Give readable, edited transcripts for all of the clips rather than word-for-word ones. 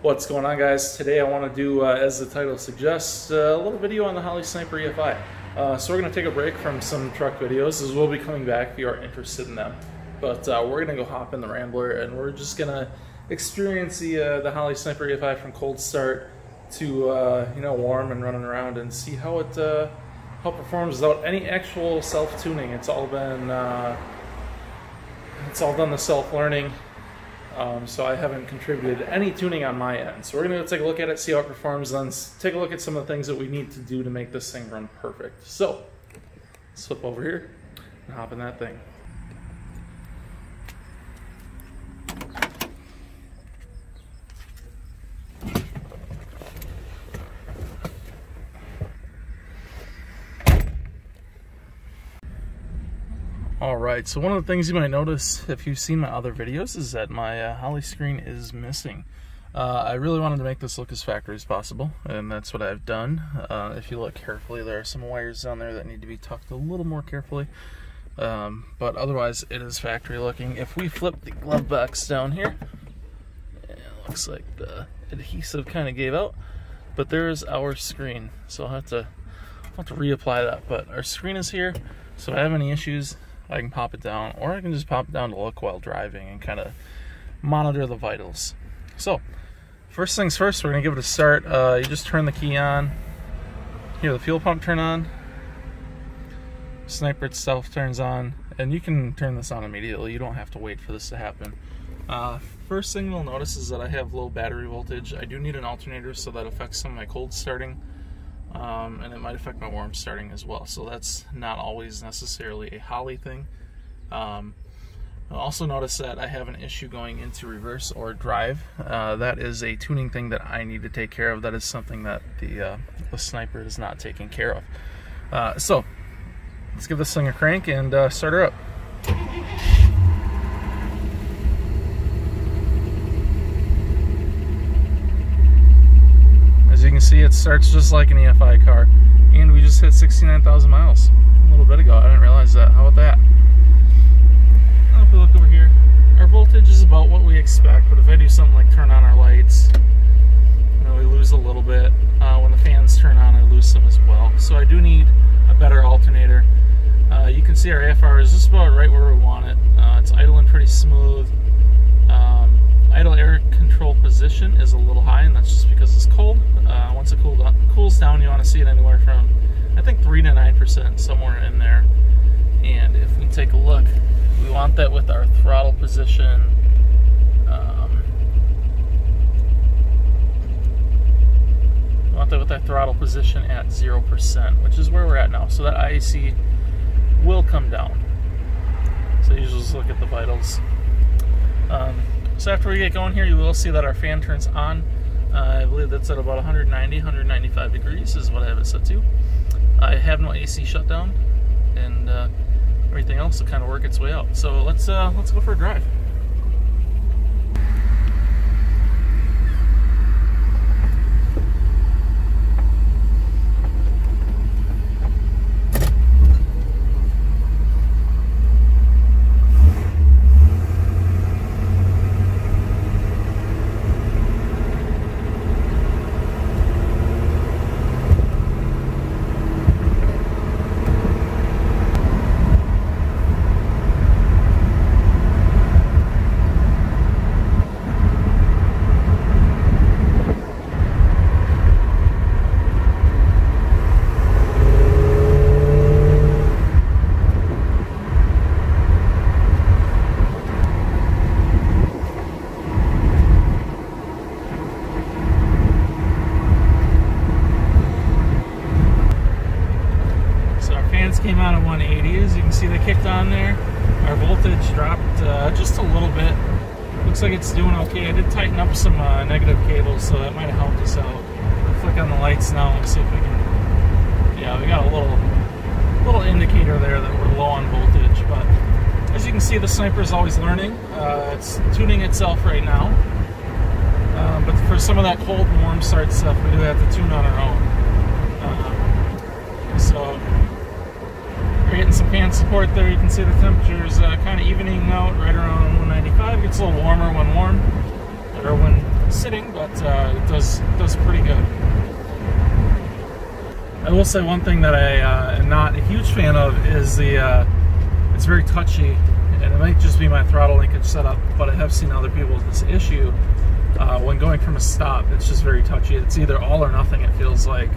What's going on, guys? Today I want to do, as the title suggests, a little video on the Holley Sniper EFI. So we're going to take a break from some truck videos, as we'll be coming back if you are interested in them. But we're going to go hop in the Rambler, and we're just going to experience the Holley Sniper EFI from cold start to warm and running around, and see how it performs without any actual self-tuning. It's all done the self-learning. So I haven't contributed any tuning on my end. So we're going to take a look at it, see how it performs, then take a look at some of the things that we need to do to make this thing run perfect. So let's flip over here and hop in that thing. Alright, so one of the things you might notice if you've seen my other videos is that my Holley Screen is missing. I really wanted to make this look as factory as possible, and that's what I've done. If you look carefully, there are some wires down there that need to be tucked a little more carefully, but otherwise it is factory looking. If we flip the glove box down here, it looks like the adhesive kind of gave out, but there's our screen, so I'll have to reapply that. But our screen is here, so if I have any issues, I can pop it down, or I can just pop it down to look while driving and kind of monitor the vitals. So, first things first, we're going to give it a start. You just turn the key on. Here, the fuel pump turn on. Sniper itself turns on, and you can turn this on immediately. You don't have to wait for this to happen. First thing you'll notice is that I have low battery voltage. I do need an alternator, so that affects some of my cold starting. And it might affect my warm starting as well, so that's not always necessarily a Holley thing. I'll also notice that I have an issue going into reverse or drive. That is a tuning thing that I need to take care of. That is something that the Sniper is not taking care of. So let's give this thing a crank and start her up. As you can see, it starts just like an EFI car, and we just hit 69,000 miles a little bit ago. I didn't realize that. How about that? Now if we look over here, our voltage is about what we expect, but if I do something like turn on our lights, we lose a little bit. When the fans turn on, I lose some as well. So I do need a better alternator. You can see our AFR is just about right where we want it. It's idling pretty smooth. Idle air control position is a little high, and that's just because it's cold. Once it cools down, you want to see it anywhere from, I think, 3 to 9%, somewhere in there. And if we take a look, we want that with our throttle position. We want that with our throttle position at 0%, which is where we're at now. So that IAC will come down. So you just look at the vitals. So after we get going here, you will see that our fan turns on. I believe that's at about 190, 195 degrees is what I have it set to. I have no AC shutdown, and everything else will kind of work its way out. So let's go for a drive. Came out at 180. As you can see, they kicked on there. Our voltage dropped just a little bit. Looks like it's doing okay. I did tighten up some negative cables, so that might have helped us out. I'll flick on the lights now and see if we can. Yeah, we got a little indicator there that we're low on voltage. But as you can see, the Sniper is always learning. It's tuning itself right now. But for some of that cold and warm start stuff, we do have to tune on our own. So we're getting some fan support there. You can see the temperature's kind of evening out right around 195. It gets a little warmer when warm, or when sitting, but it does pretty good. I will say one thing that I am not a huge fan of is it's very touchy, and it might just be my throttle linkage setup, but I have seen other people with this issue. When going from a stop, it's just very touchy. It's either all or nothing, it feels like.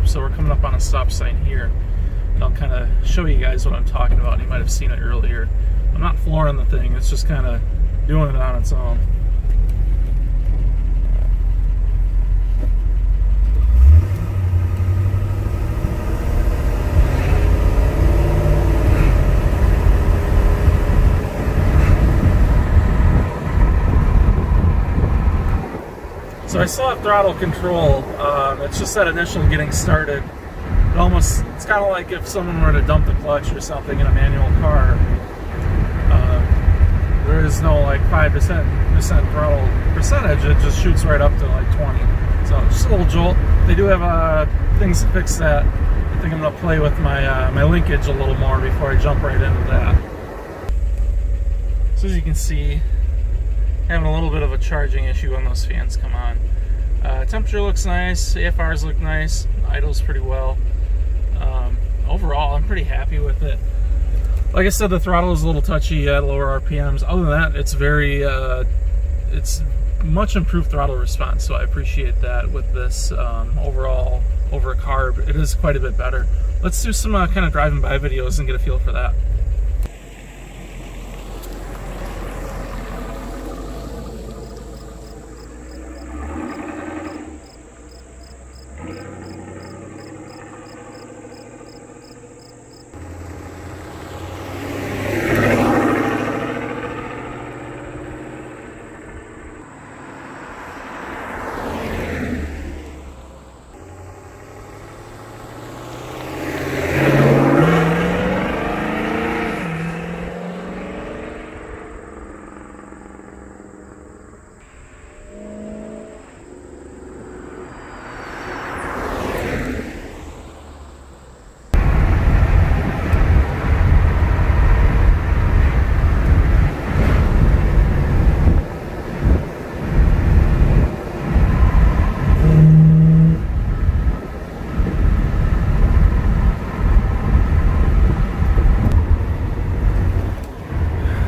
So we're coming up on a stop sign here, and I'll kind of show you guys what I'm talking about. You might have seen it earlier. I'm not flooring the thing, it's just kind of doing it on its own. So I still have throttle control. It's just that initial getting started. It's kind of like if someone were to dump the clutch or something in a manual car. There is no like 5% throttle percentage. It just shoots right up to like 20. So just a little jolt. They do have things to fix that. I think I'm gonna play with my linkage a little more before I jump right into that. So as you can see, having a little bit of a charging issue when those fans come on. Temperature looks nice, AFRs look nice, idles pretty well. Overall, I'm pretty happy with it. Like I said, the throttle is a little touchy at lower RPMs. Other than that, it's it's much improved throttle response, so I appreciate that with this. Overall, over a carb, it is quite a bit better. Let's do some kind of driving by videos and get a feel for that.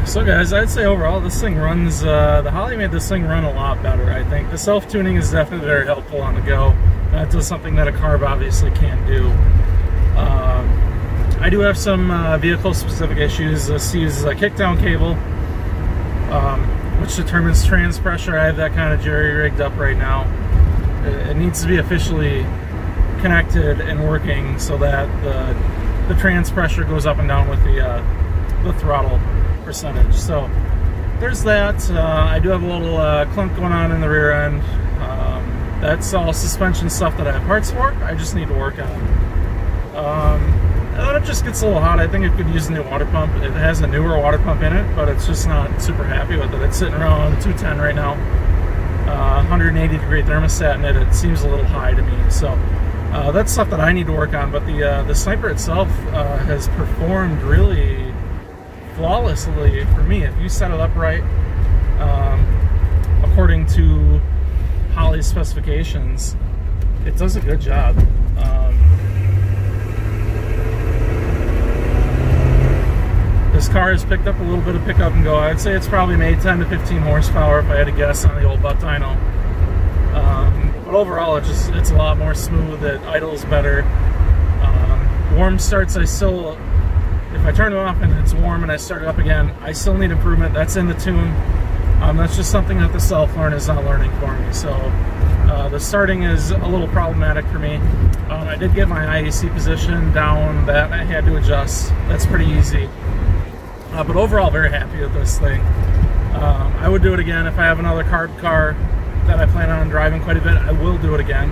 So guys, I'd say overall this thing runs, the Holley made this thing run a lot better, I think. The self-tuning is definitely very helpful on the go. That does something that a carb obviously can't do. I do have some vehicle-specific issues. This uses a kickdown cable, which determines trans pressure. I have that kind of jerry-rigged up right now. It needs to be officially connected and working so that the trans pressure goes up and down with the throttle percentage. So there's that. I do have a little clunk going on in the rear end. That's all suspension stuff that I have parts for. I just need to work on. And then it just gets a little hot. I think it could use a new water pump. It has a newer water pump in it, but it's just not super happy with it. It's sitting around 210 right now. 180 degree thermostat in it. It seems a little high to me. So that's stuff that I need to work on. But the Sniper itself has performed really flawlessly for me. If you set it up right, according to Holley's specifications, it does a good job. This car has picked up a little bit of pickup and go. I'd say it's probably made 10 to 15 horsepower if I had to guess on the old butt dyno. But overall, it's a lot more smooth. It idles better. Warm starts, if I turn it off and it's warm and I start it up again, I still need improvement. That's in the tune. That's just something that the self-learn is not learning for me. So the starting is a little problematic for me. I did get my IEC position down. That I had to adjust. That's pretty easy. But overall, very happy with this thing. I would do it again if I have another carb car that I plan on driving quite a bit. I will do it again.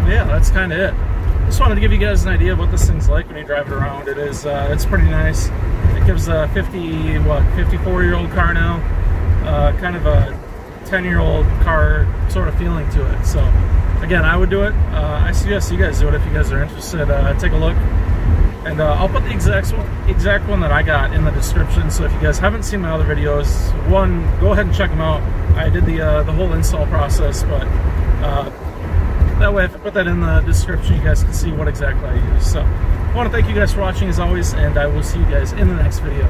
Yeah, that's kind of it. Just wanted to give you guys an idea of what this thing's like when you drive it around. It's pretty nice. It gives a 54-year-old car now, kind of a 10-year-old car sort of feeling to it. So again, I would do it. I suggest you guys do it if you guys are interested. Take a look, and I'll put the exact one that I got in the description. So if you guys haven't seen my other videos, one, go ahead and check them out. I did the whole install process, but that way if I put that in the description, you guys can see what exactly I use. So I want to thank you guys for watching as always, and I will see you guys in the next video.